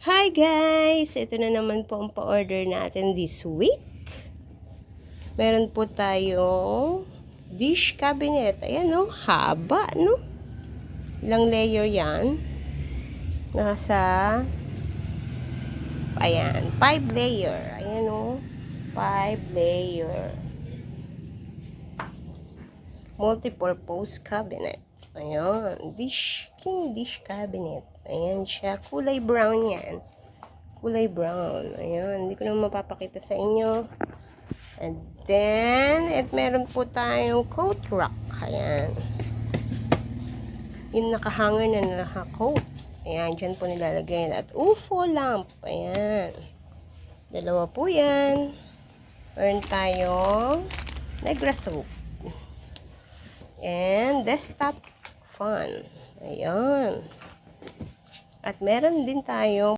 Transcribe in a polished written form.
Hi guys! Ito na naman po ang pa-order natin this week. Meron po tayong dish cabinet. Ayan o, haba no? Ilang layer yan? Ayan, 5 layer. Ayan o, 5 layer. Multi-purpose cabinet. Ayan, king dish cabinet. Ayan siya, kulay brown yan. Kulay brown. Ayan, hindi ko na mapapakita sa inyo. And then, meron po tayong coat rack. Ayan. Yung nakahanger na naka-coat. Ayan, dyan po nilalagay. At UFO lamp. Ayan. Dalawa po yan. Meron tayong Negra soap. And desktop fan. Ayan. At meron din tayong